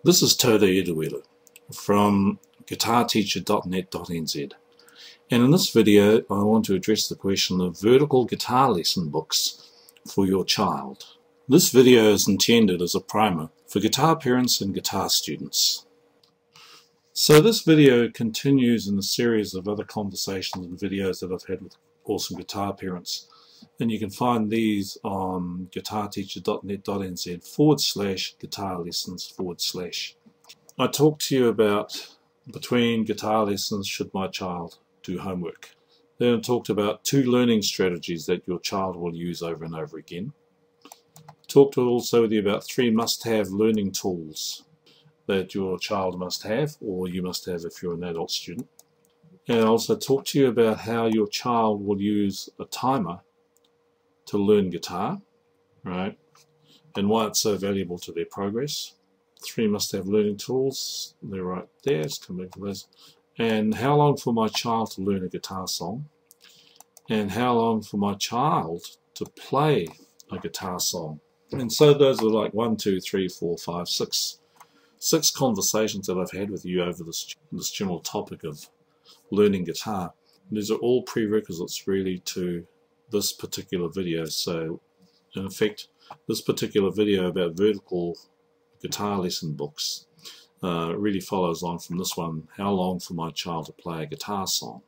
This is Toto Eduwelu from guitarteacher.net.nz, and in this video I want to address the question of vertical guitar lesson books for your child. This video is intended as a primer for guitar parents and guitar students. So this video continues in a series of other conversations and videos that I've had with awesome guitar parents, and you can find these on guitarteacher.net.nz/guitar lessons/. I talked to you about between guitar lessons, should my child do homework. Then I talked about 2 learning strategies that your child will use over and over again. Talked also with you about 3 must-have learning tools that your child must have, or you must have if you're an adult student. And I also talked to you about how your child will use a timer to learn guitar, right, and why it's so valuable to their progress. 3 must-have learning tools, they're right there, let's come back to those. And how long for my child to learn a guitar song, and how long for my child to play a guitar song. And so those are like 1, 2, 3, 4, 5, 6 conversations that I've had with you over this general topic of learning guitar. These are all prerequisites really to this particular video. So in effect, this particular video about vertical guitar lesson books really follows on from this one, how long for my child to play a guitar song.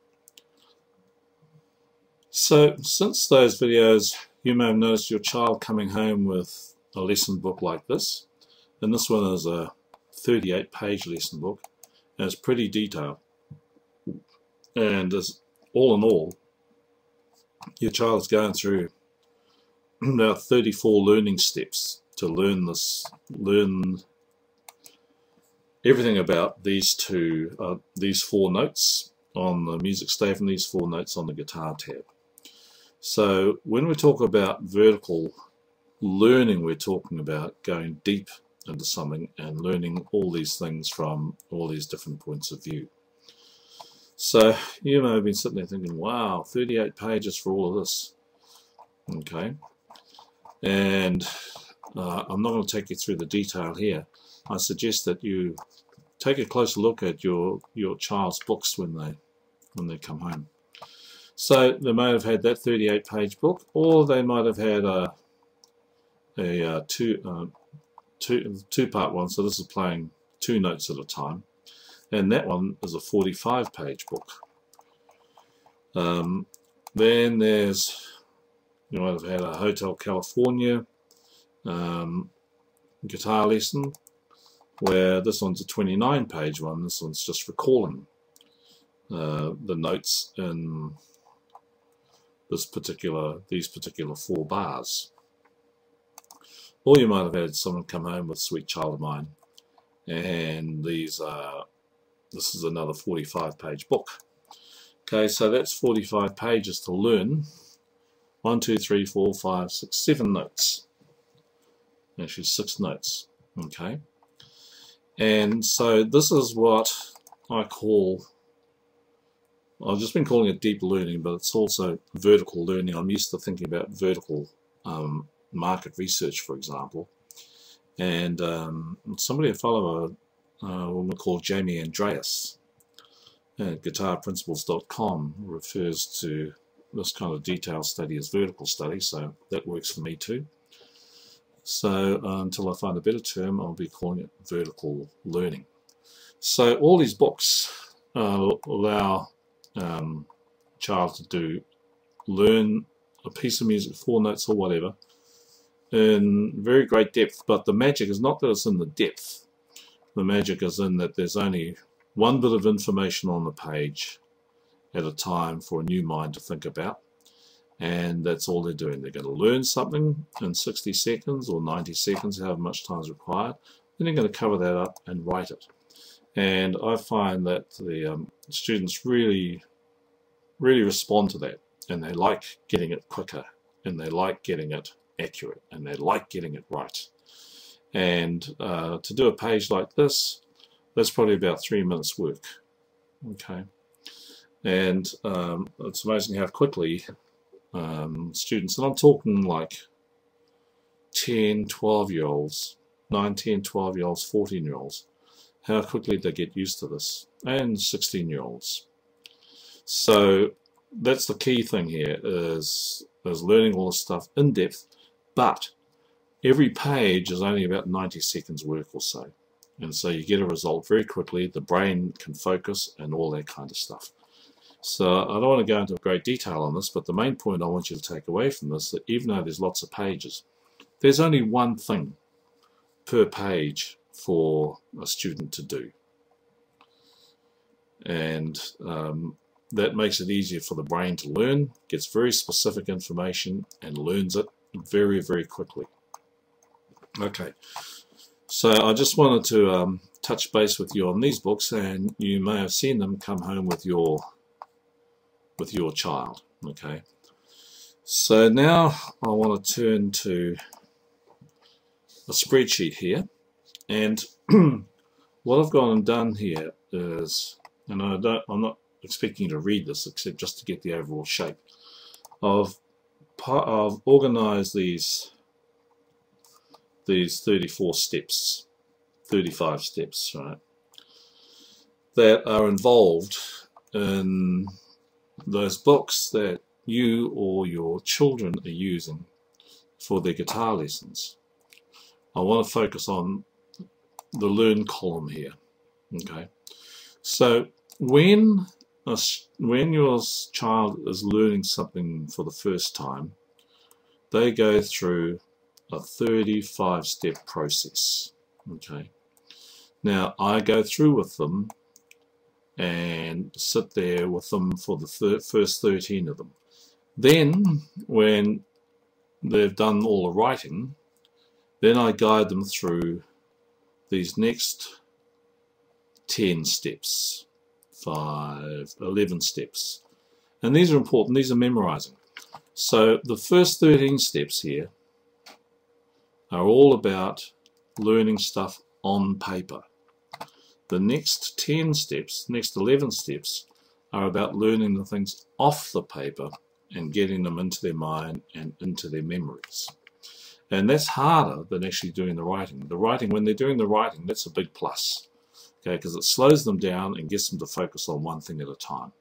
So since those videos, you may have noticed your child coming home with a lesson book like this, and this one is a 38-page lesson book, and it's pretty detailed, and all in all, your child's going through about 34 learning steps to learn everything about these 4 notes on the music staff and these 4 notes on the guitar tab. So when we talk about vertical learning, we're talking about going deep into something and learning all these things from all these different points of view. So you may have been sitting there thinking, wow, 38 pages for all of this. Okay, and I'm not going to take you through the detail here. I suggest that you take a closer look at your child's books when they come home. So they might have had that 38-page book, or they might have had a two-part one. So this is playing 2 notes at a time. And that one is a 45-page book. Then there's, you might have had a Hotel California guitar lesson, where this one's a 29-page one. This one's just recalling the notes in these particular 4 bars. Or you might have had someone come home with Sweet Child of Mine, and this is another 45-page book. Okay, so that's 45 pages to learn 1, 2, 3, 4, 5, 6, 7 notes. Actually 6 notes. Okay, and so this is what I've just been calling it deep learning, but it's also vertical learning. I'm used to thinking about vertical market research, for example, and somebody I follow, what we call Jamie Andreas at guitarprinciples.com, refers to this kind of detailed study as vertical study, so that works for me too. So until I find a better term, I'll be calling it vertical learning. So all these books allow child to learn a piece of music, 4 notes or whatever, in very great depth. But the magic is not that it's in the depth. The magic is in that there's only one bit of information on the page at a time for a new mind to think about, and that's all they're doing. They're going to learn something in 60 seconds or 90 seconds, however much time is required, then they're going to cover that up and write it. And I find that the students really respond to that, and they like getting it quicker, and they like getting it accurate, and they like getting it right. And to do a page like this, that's probably about 3 minutes work. Okay, and it's amazing how quickly students, and I'm talking like 10, 12-year-olds, 9, 10, 12-year-olds, 14-year-olds, how quickly they get used to this, and 16-year-olds. So that's the key thing here, is learning all this stuff in depth, but every page is only about 90 seconds work or so. And so you get a result very quickly, the brain can focus and all that kind of stuff. So I don't want to go into great detail on this, but the main point I want you to take away from this is that even though there's lots of pages, there's only one thing per page for a student to do. And that makes it easier for the brain to learn, gets very specific information and learns it very, very quickly. Okay, so I just wanted to touch base with you on these books, and you may have seen them come home with your child. Okay, so now I want to turn to a spreadsheet here, and what I've gone and done here is, and I'm not expecting you to read this except just to get the overall shape. I've organized these 35 steps, right, that are involved in those books that you or your children are using for their guitar lessons. I want to focus on the learn column here. Okay, so when your child is learning something for the first time, they go through a 35-step process. Okay, now I go through with them and sit there with them for the first 13 of them. Then when they've done all the writing, then I guide them through these next 10 steps, 5, 11 steps. And these are important, these are memorizing. So the first 13 steps here are all about learning stuff on paper. The next 10 steps, next 11 steps, are about learning the things off the paper and getting them into their mind and into their memories. And that's harder than actually doing the writing. The writing, when they're doing the writing, that's a big plus, okay, because it slows them down and gets them to focus on one thing at a time.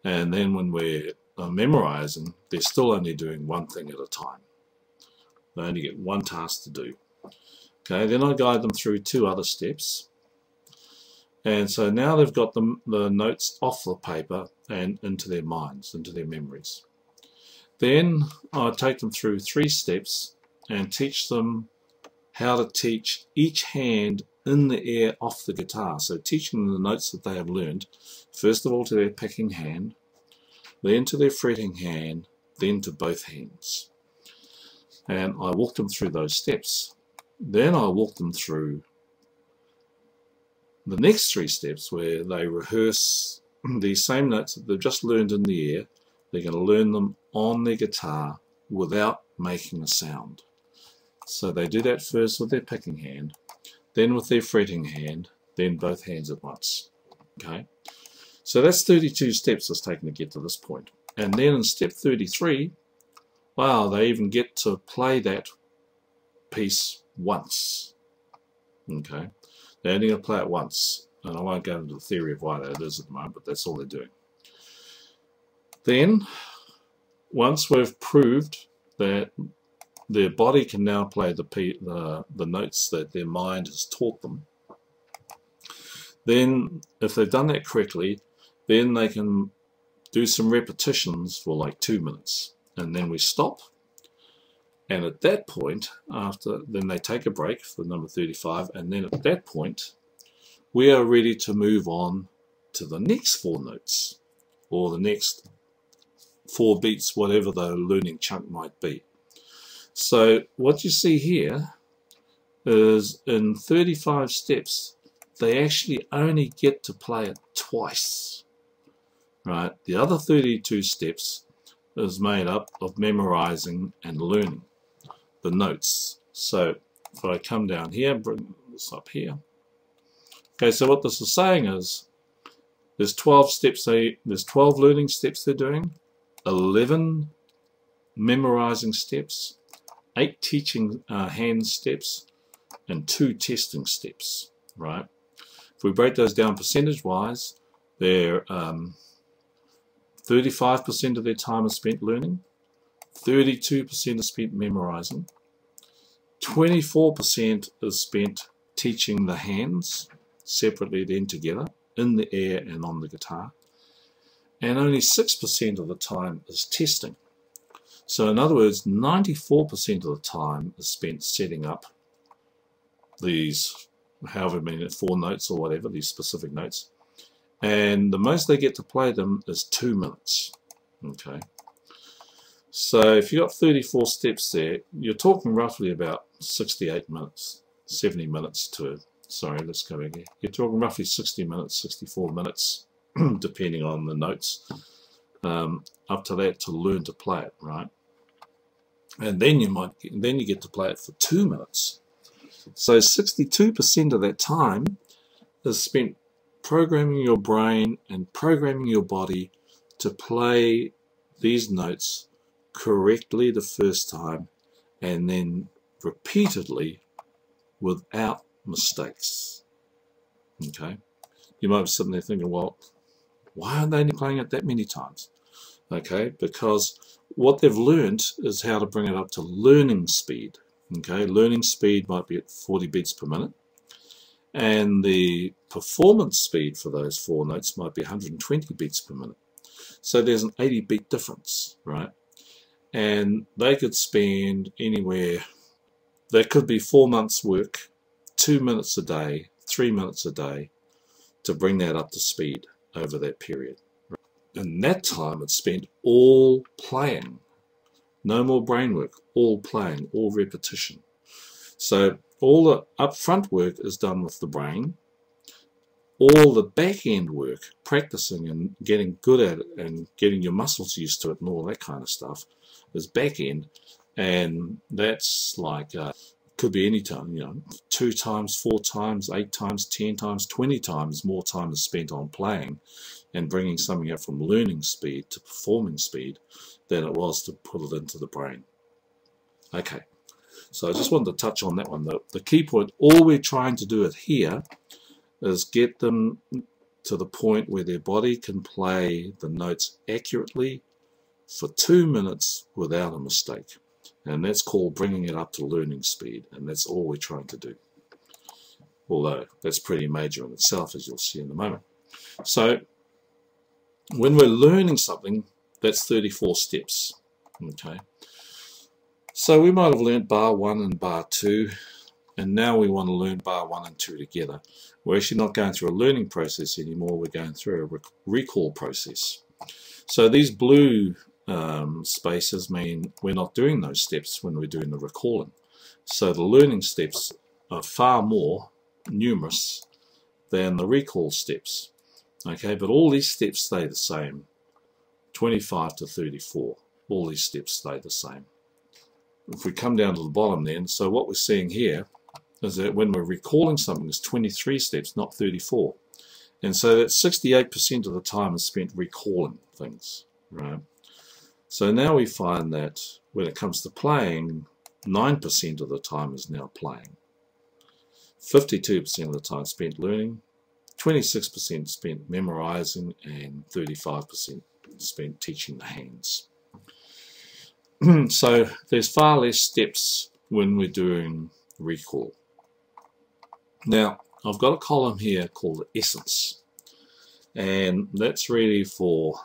And then when we're memorizing, they're still only doing one thing at a time. They only get one task to do. Okay, then I guide them through 2 other steps. And so now they've got the notes off the paper and into their minds, into their memories. Then I take them through 3 steps and teach them how to teach each hand in the air off the guitar. So teaching them the notes that they have learned, first of all to their picking hand, then to their fretting hand, then to both hands. And I walk them through those steps. Then I walk them through the next 3 steps where they rehearse these same notes that they've just learned in the air. They're going to learn them on their guitar without making a sound. So they do that first with their picking hand, then with their fretting hand, then both hands at once. Okay, so that's 32 steps it's taken to get to this point. And then in step 33, wow, they even get to play that piece once. Okay, they're only going to play it once, and I won't go into the theory of why that is at the moment, but that's all they're doing. Then, once we've proved that their body can now play the notes that their mind has taught them, then if they've done that correctly, then they can do some repetitions for like 2 minutes, and then we stop. And at that point, then they take a break for number 35, and then at that point we are ready to move on to the next 4 notes, or the next 4 beats, whatever the learning chunk might be. So what you see here is in 35 steps, they actually only get to play it twice. Right? The other 32 steps is made up of memorizing and learning the notes. So if I come down here, bring this up here. Okay, so what this is saying is there's 12 steps, there's 12 learning steps they're doing, 11 memorizing steps, 8 teaching hand steps, and 2 testing steps, right? If we break those down percentage-wise, they're 35% of their time is spent learning, 32% is spent memorizing, 24% is spent teaching the hands, separately then together, in the air and on the guitar, and only 6% of the time is testing. So in other words, 94% of the time is spent setting up these, however many, 4 notes or whatever, these specific notes, and the most they get to play them is 2 minutes. Okay, so if you've got 34 steps there, you're talking roughly about 68 minutes, 70 minutes to, sorry, let's go back here. You're talking roughly 60 minutes, 64 minutes, depending on the notes, up to that to learn to play it, right? And then you get to play it for 2 minutes. So 62% of that time is spent programming your brain and programming your body to play these notes correctly the first time and then repeatedly without mistakes. Okay, you might be sitting there thinking, well, why aren't they only playing it that many times? Okay, because what they've learned is how to bring it up to learning speed. Okay, learning speed might be at 40 beats per minute, and the performance speed for those 4 notes might be 120 beats per minute. So there's an 80 beat difference, right? And they could spend anywhere, that could be 4 months work, 2 minutes a day, 3 minutes a day, to bring that up to speed over that period. And that time it's spent all playing. No more brain work, all playing, all repetition. So all the upfront work is done with the brain. All the back end work, practicing and getting good at it and getting your muscles used to it and all that kind of stuff, is back end. And that's like, could be any time, you know, 2 times, 4 times, 8 times, 10 times, 20 times more time is spent on playing and bringing something up from learning speed to performing speed than it was to put it into the brain. Okay, so I just wanted to touch on that one. The key point, all we're trying to do it here is get them to the point where their body can play the notes accurately for 2 minutes without a mistake. And that's called bringing it up to learning speed, and that's all we're trying to do. Although that's pretty major in itself, as you'll see in a moment. So when we're learning something, that's 34 steps. Okay, so we might have learned bar 1 and bar 2, and now we want to learn bar 1 and 2 together. We're actually not going through a learning process anymore, we're going through a recall process. So these blue spaces mean we're not doing those steps when we're doing the recalling. So the learning steps are far more numerous than the recall steps. Okay, but all these steps stay the same, 25 to 34. All these steps stay the same. If we come down to the bottom then, so what we're seeing here is that when we're recalling something, it's 23 steps, not 34. And so that 68% of the time is spent recalling things, right? So now we find that when it comes to playing, 9% of the time is now playing. 52% of the time spent learning, 26% spent memorizing, and 35% spent teaching the hands. So there's far less steps when we're doing recall. Now, I've got a column here called essence, and that's really for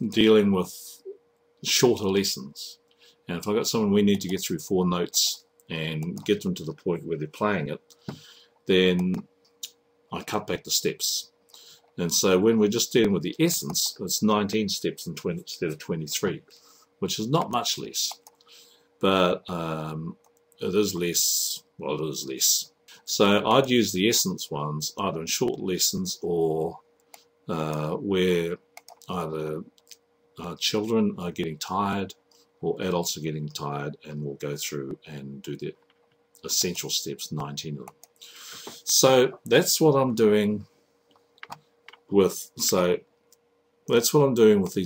dealing with shorter lessons. And if I've got someone we need to get through 4 notes and get them to the point where they're playing it, then I cut back the steps. And so when we're just dealing with the essence, it's 19 steps instead of 23, which is not much less, but it is less. Well, it is less. So I'd use the essence ones either in short lessons or where either children are getting tired or adults are getting tired, and we'll go through and do the essential steps, 19 of them. So that's what I'm doing with, these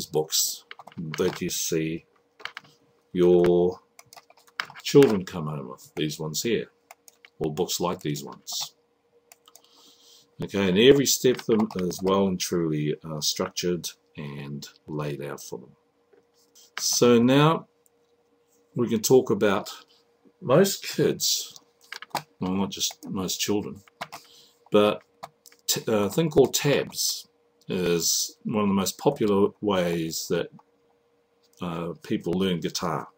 books that you see your children come home with, these ones here, or books like these ones. Okay, and every step of them is well and truly structured and laid out for them. So now we can talk about most kids, well, not just most children, but a thing called tabs is one of the most popular ways that people learn guitar.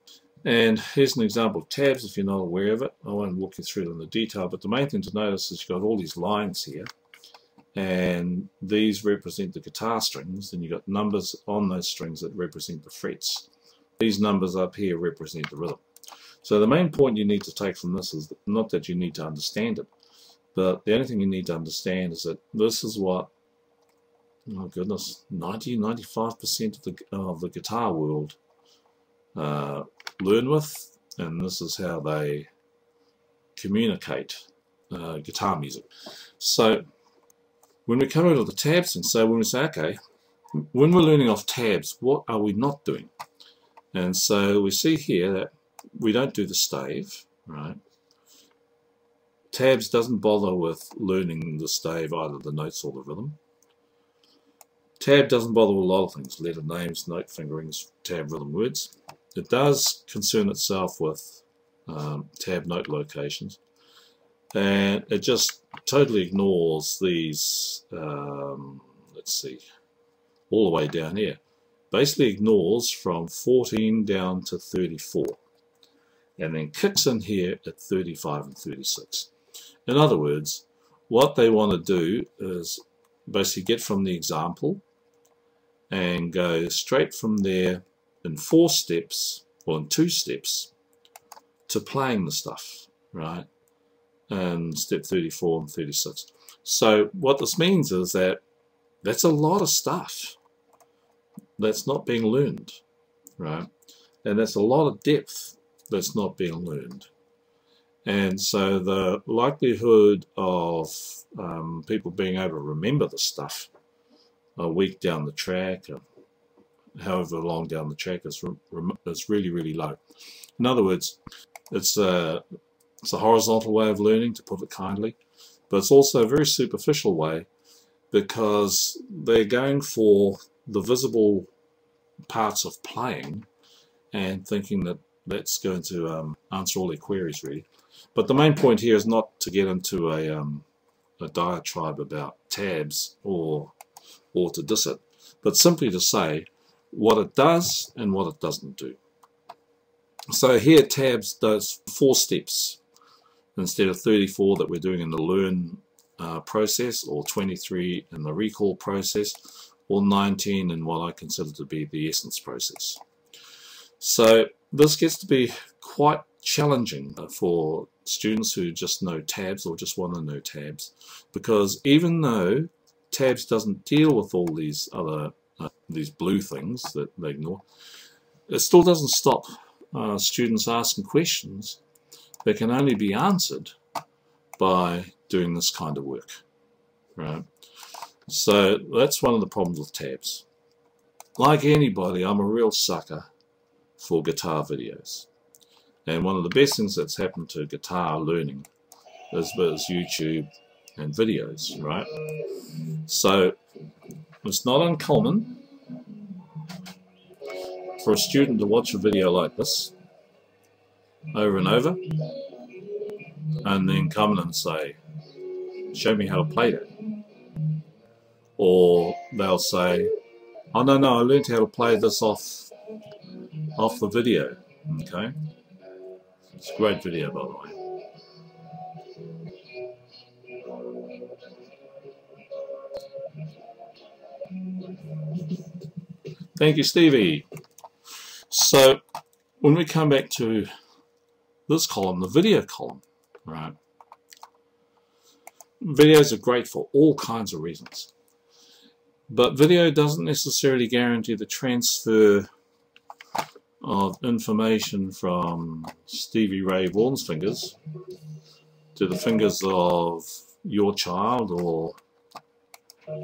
And here's an example of tabs if you're not aware of it. I won't walk you through it in the detail, but the main thing to notice is you've got all these lines here, and these represent the guitar strings, and you've got numbers on those strings that represent the frets. These numbers up here represent the rhythm. So the main point you need to take from this is not that you need to understand it, but the only thing you need to understand is that this is what, oh goodness, 90–95% of the guitar world learn with, and this is how they communicate guitar music. So when we come into the tabs, and so when we say, okay, when we're learning off tabs, what are we not doing? And so we see here that we don't do the stave, right? Tabs doesn't bother with learning the stave, either the notes or the rhythm. Tab doesn't bother with a lot of things, letter names, note fingerings, tab rhythm words. It does concern itself with tab note locations, and it just totally ignores these, let's see, all the way down here. Basically ignores from 14 down to 34, and then kicks in here at 35 and 36. In other words, what they want to do is basically get from the example and go straight from there in 4 steps, or in 2 steps, to playing the stuff, right? And step 34 and 36. So what this means is that that's a lot of stuff that's not being learned, right? And that's a lot of depth that's not being learned. And so the likelihood of people being able to remember the stuff a week down the track, or however long down the track, is really, really low. In other words, it's a horizontal way of learning, to put it kindly, but it's also a very superficial way, because they're going for the visible parts of playing and thinking that that's going to answer all their queries, really. But the main point here is not to get into a diatribe about tabs or to diss it, but simply to say what it does and what it doesn't do. So here tabs does 4 steps instead of 34 that we're doing in the learn process, or 23 in the recall process, or 19 in what I consider to be the essence process. So this gets to be quite challenging for students who just know tabs or just want to know tabs, because even though tabs doesn't deal with all these other these blue things that they ignore, it still doesn't stop students asking questions that can only be answered by doing this kind of work, right? So that's one of the problems with tabs. Like anybody, I'm a real sucker for guitar videos, and one of the best things that's happened to guitar learning is YouTube and videos, right? So it's not uncommon for a student to watch a video like this over and over, and then come in and say, show me how to play that. Or they'll say, oh no, I learned how to play this off the video. Okay, it's a great video, by the way. Thank you, Stevie. So when we come back to this column, the video column, right? Videos are great for all kinds of reasons, but video doesn't necessarily guarantee the transfer of information from Stevie Ray Vaughan's fingers to the fingers of your child, or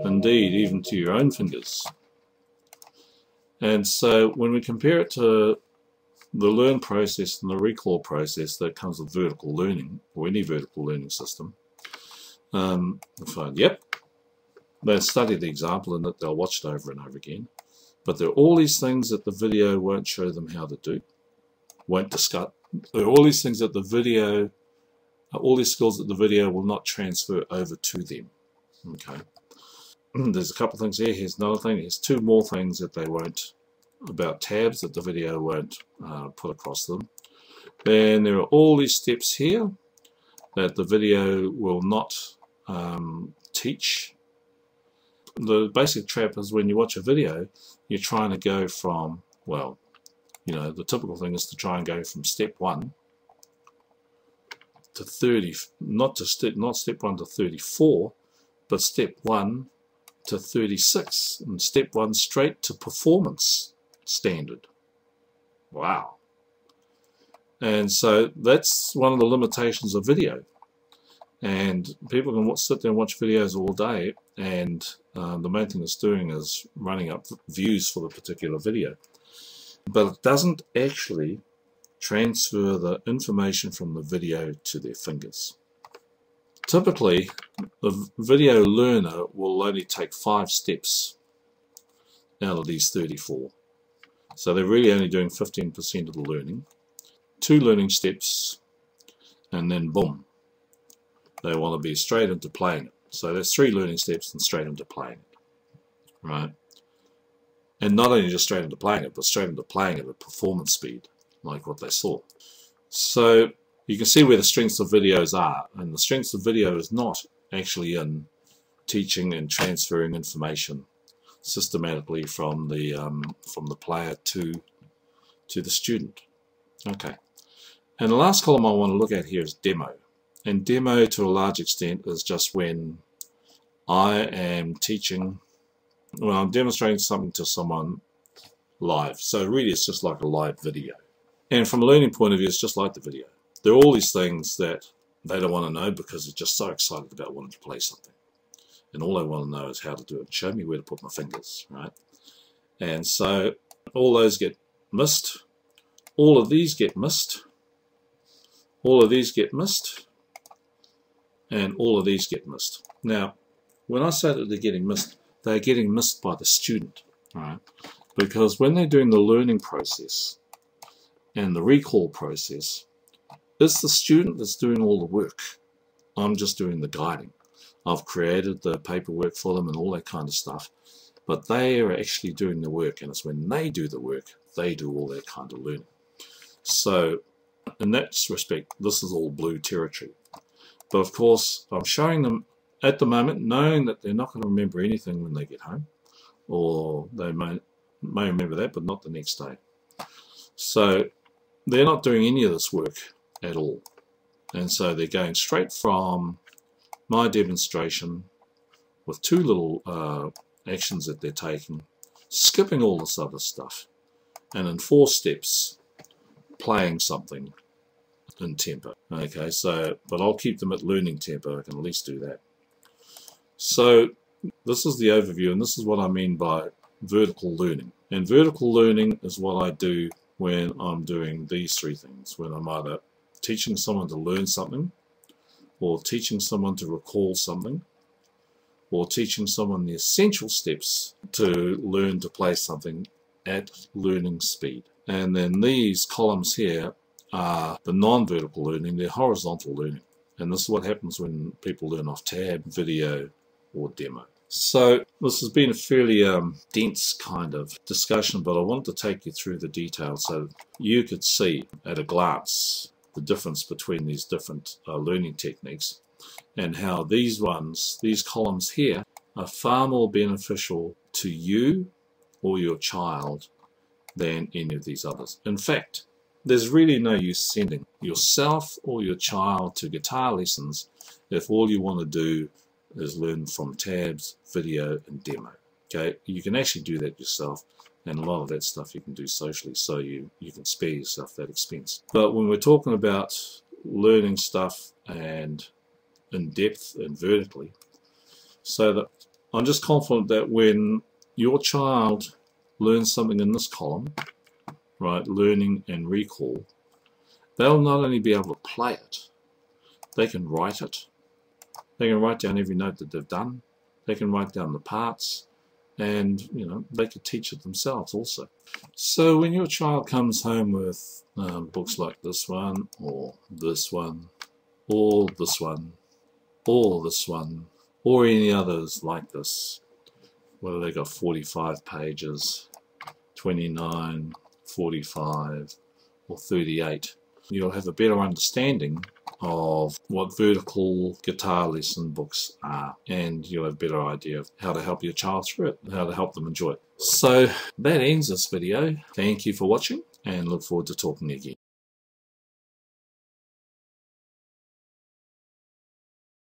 indeed even to your own fingers. And so when we compare it to the learn process and the recall process that comes with vertical learning, or any vertical learning system. Yep, they'll study the example and that they'll watch it over and over again. But there are all these things that the video won't show them how to do, won't discuss. There are all these things that the video, all these skills that the video will not transfer over to them. Okay. There's a couple of things here. Here's another thing. Here's two more things that they won't, about tabs that the video won't put across them. Then there are all these steps here that the video will not teach. The basic trap is when you watch a video, you're trying to go from, well, you know, the typical thing is to try and go from step 1 to 30, not step 1 to 34, but step 1 to 36, and step 1 straight to performance standard. Wow. And so that's one of the limitations of video. And people can sit there and watch videos all day, and the main thing it's doing is running up views for the particular video. But it doesn't actually transfer the information from the video to their fingers. Typically, the video learner will only take 5 steps out of these 34. So they're really only doing 15% of the learning. 2 learning steps, and then boom, they want to be straight into playing it. So there's 3 learning steps and straight into playing it, right? And not only just straight into playing it, but straight into playing it at performance speed, like what they saw. So you can see where the strengths of videos are, and the strengths of video is not actually in teaching and transferring information systematically from the player to the student. Okay, and the last column I want to look at here is demo. And demo, to a large extent, is just when I am teaching, when I'm demonstrating something to someone live. So really it's just like a live video. And from a learning point of view, it's just like the video. There are all these things that they don't want to know because they're just so excited about wanting to play something. And all they want to know is how to do it. Show me where to put my fingers, right? And so all those get missed. All of these get missed. All of these get missed. And all of these get missed. Now, when I say that they're getting missed by the student, right? Because when they're doing the learning process and the recall process, it's the student that's doing all the work. I'm just doing the guiding. I've created the paperwork for them and all that kind of stuff, but they are actually doing the work, and it's when they do the work, they do all that kind of learning. So in that respect, this is all blue territory. But of course, I'm showing them at the moment, knowing that they're not going to remember anything when they get home, or they may remember that, but not the next day. So they're not doing any of this work at all. And so they're going straight from my demonstration with 2 little actions that they're taking, skipping all this other stuff, and in 4 steps playing something in tempo. Okay, so, but I'll keep them at learning tempo. I can at least do that. So this is the overview, and this is what I mean by vertical learning. And vertical learning is what I do when I'm doing these 3 things, when I'm either teaching someone to learn something, or teaching someone to recall something, or teaching someone the essential steps to learn to play something at learning speed. And then these columns here are the non-vertical learning, they're horizontal learning. And this is what happens when people learn off tab, video, or demo. So this has been a fairly dense kind of discussion, but I wanted to take you through the details so you could see at a glance the difference between these different learning techniques, and how these columns here, are far more beneficial to you or your child than any of these others. In fact, there's really no use sending yourself or your child to guitar lessons if all you want to do is learn from tabs, video, and demo. Okay, you can actually do that yourself, and a lot of that stuff you can do socially, so you can spare yourself that expense. But when we're talking about learning stuff and in depth and vertically, so that I'm just confident that when your child learns something in this column, right, learning and recall, they'll not only be able to play it, they can write it. They can write down every note that they've done. They can write down the parts, and they could teach it themselves also. So when your child comes home with books like this one, or this one, or this one, or this one, or any others like this, whether they got 45 pages, 29, 45, or 38, you'll have a better understanding of what vertical guitar lesson books are, and you'll have a better idea of how to help your child through it, how to help them enjoy it. So that ends this video. Thank you for watching, and look forward to talking again.